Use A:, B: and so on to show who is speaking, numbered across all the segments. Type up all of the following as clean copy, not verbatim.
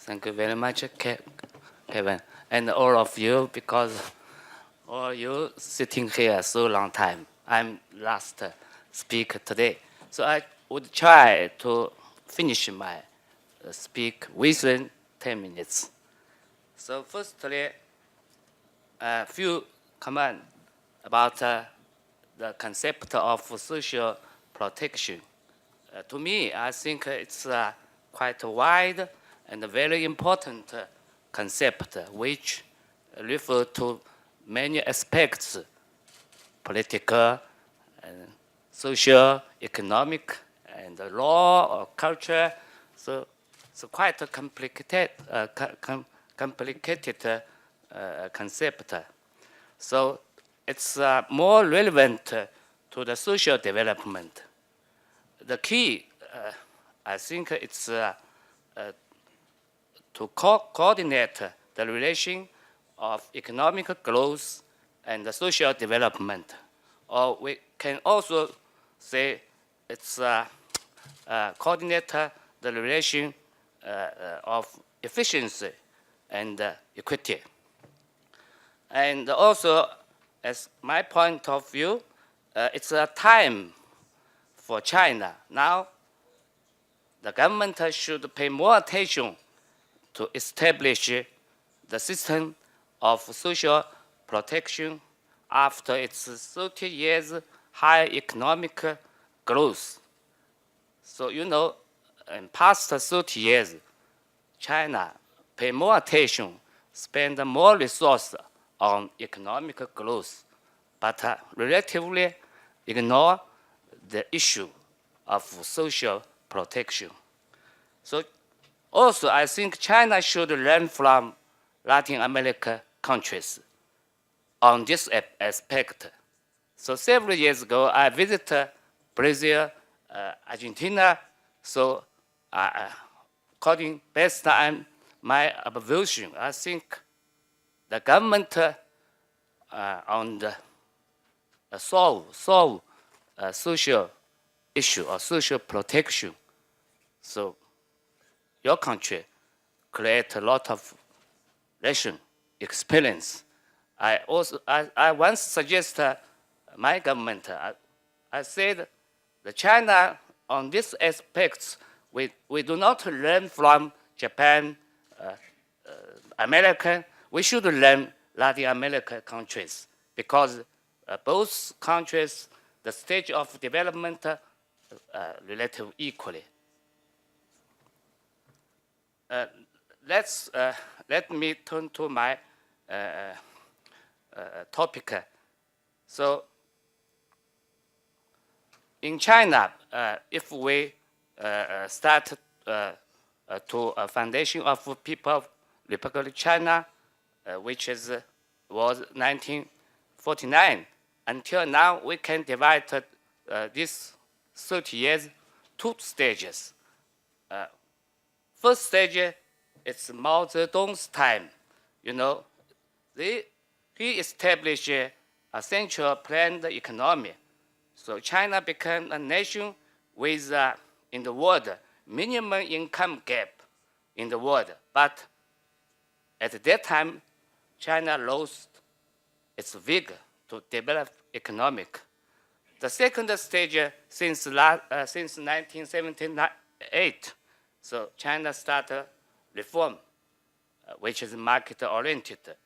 A: Thank you very much, Kevin, and all of you, because all you sitting here so long time. I'm last speaker today, so I would try to finish my speak within 10 minutes. So firstly, a few comments about the concept of social protection. To me, I think it's quite wide and very important concept which refer to many aspects, political, and social, economic, and law or culture. So it's quite a complicated concept. So it's more relevant to the social development. The key, I think, it's to coordinate the relation of economic growth and the social development. Or we can also say it's coordinate the relation of efficiency and equity. And also, as my point of view, it's a time for China. Now, the government should pay more attention to establish the system of social protection after its 30 years high economic growth. So, you know, in past 30 years, China pay more attention, spend more resources on economic growth, but relatively ignore the issue of social protection. So also, I think China should learn from Latin American countries on this aspect. So several years ago, I visited Brazil, Argentina. So based on my observation, I think the government on the solve social issue or social protection. So your country create a lot of lesson experience. I once suggested my government. I said the China on this aspects we do not learn from Japan, American. We should learn Latin American countries because both countries the stage of development relative equally. Let me turn to my topic. So in China, if we start to a foundation of People Republic of China, which was 1949, until now we can divide these 30 years two stages. First stage, it's Mao Zedong's time. You know, he established a central planned economy. So China became a nation with, in the world, minimum income gap in the world. But at that time, China lost its vigor to develop economic. The second stage, since 1978, so China started reform, which is market-oriented.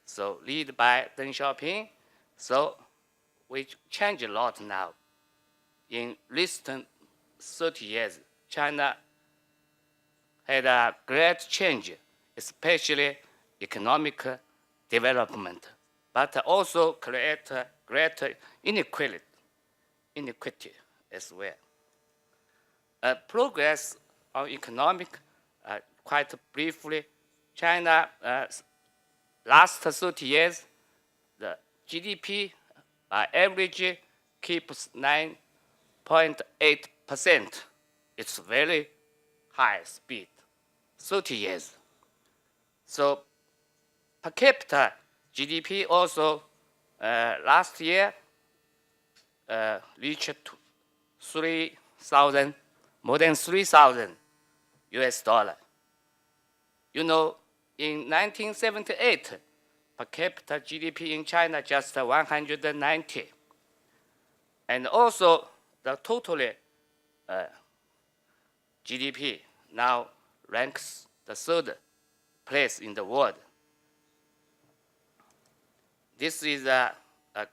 A: So led by Deng Xiaoping. So we change a lot now. In recent 30 years, China had a great change, especially economic development, but also create great inequity as well. Progress on economic, quite briefly, China last 30 years, the GDP average keeps 9.8%. It's very high speed, 30 years. So per capita GDP also last year reached 3,000, more than 3,000 US dollar. You know, in 1978, per capita GDP in China just 190. And also the total GDP now ranks the third place in the world. This is a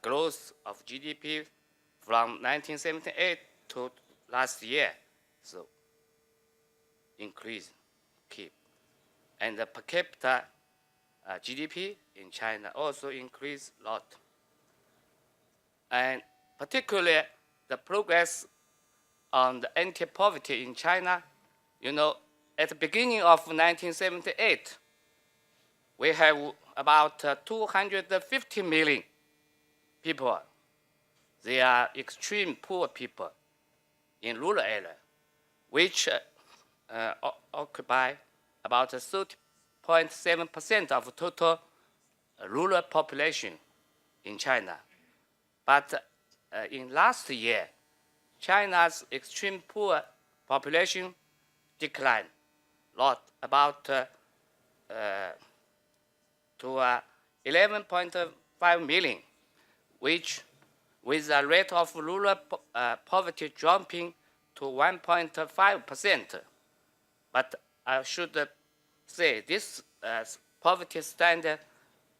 A: growth of GDP from 1978 to last year. So increase, keep. And the per capita GDP in China also increased a lot. And particularly the progress on the anti-poverty in China, you know, at the beginning of 1978, we have about 250 million people. They are extreme poor people in rural area, which occupy about 30.7% of total rural population in China. But in last year, China's extreme poor population declined a lot, about to 11.5 million, which with a rate of rural poverty dropping to 1.5%. But I should say this poverty standard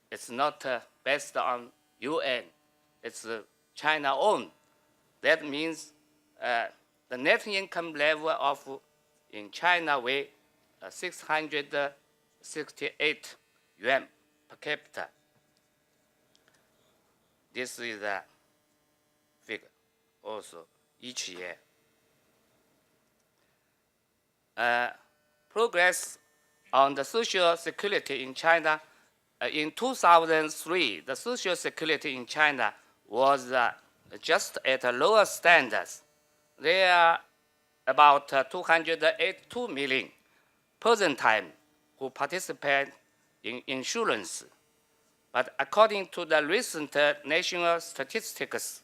A: is not based on UN. It's China owned. That means the net income level of in China we 668 yuan per capita. This is a figure also each year. Progress on the social security in China. In 2003, the social security in China was just at a lower standards. There are about 282 million person time who participate in insurance. But according to the recent national statistics,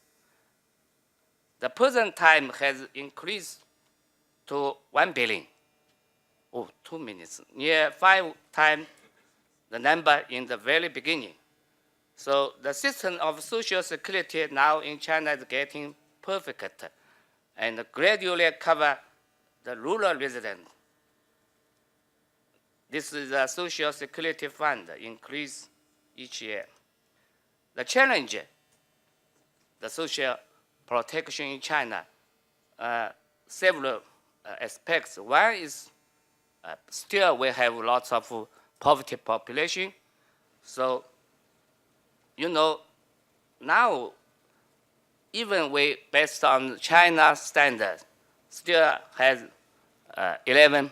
A: the person time has increased to 1 billion. Oh, 2 minutes, near 5 times the number in the very beginning. So the system of social security now in China is getting perfect and gradually cover the rural residents. This is a social security fund increase each year. The challenge, the social protection in China, several aspects. One is still we have lots of poverty population. So, you know, now even we, based on China standards, still has 11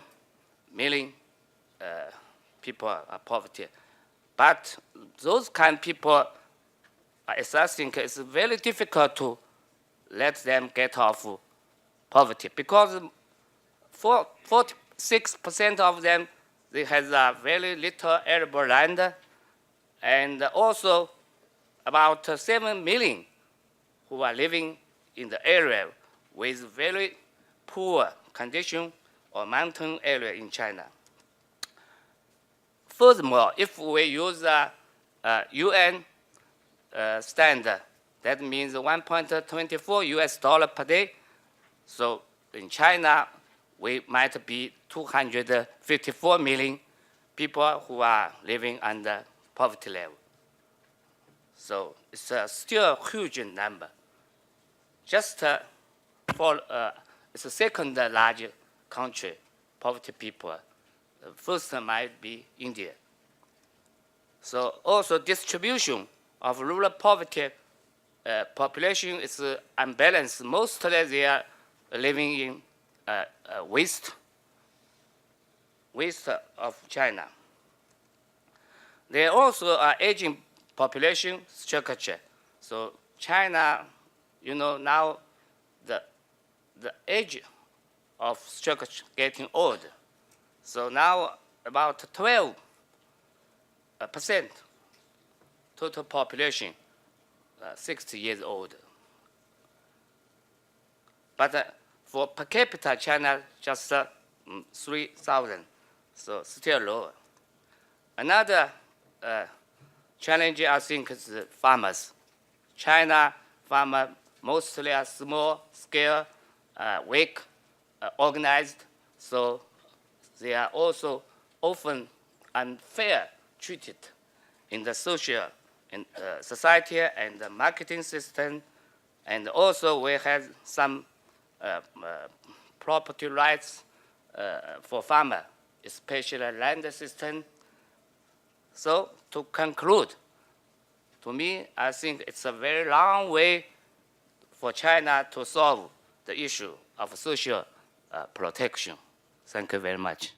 A: million people are poverty. But those kind of people, I think it's very difficult to let them get off poverty because 46% of them, they have very little arable land, and also about 7 million who are living in the area with very poor condition or mountain area in China. Furthermore, if we use a UN standard, that means 1.24 US dollar per day. So in China, we might be 254 million people who are living under poverty level. So it's still a huge number. Just for it's the second largest country, poverty people. The first might be India. So also distribution of rural poverty population is unbalanced. Mostly they are living in west of China. There also are aging population structure. So China, you know, now the age of structure getting old. So now about 12% total population 60 years old. But for per capita, China just 3,000, so still lower. Another challenge, I think, is the farmers. China farmer mostly are small scale, weak, organized, so they are also often unfair treated in the social in, society and the marketing system. And also we have some property rights for farmer, especially land system. So to conclude, to me, I think it's a very long way for China to solve the issue of social protection. Thank you very much.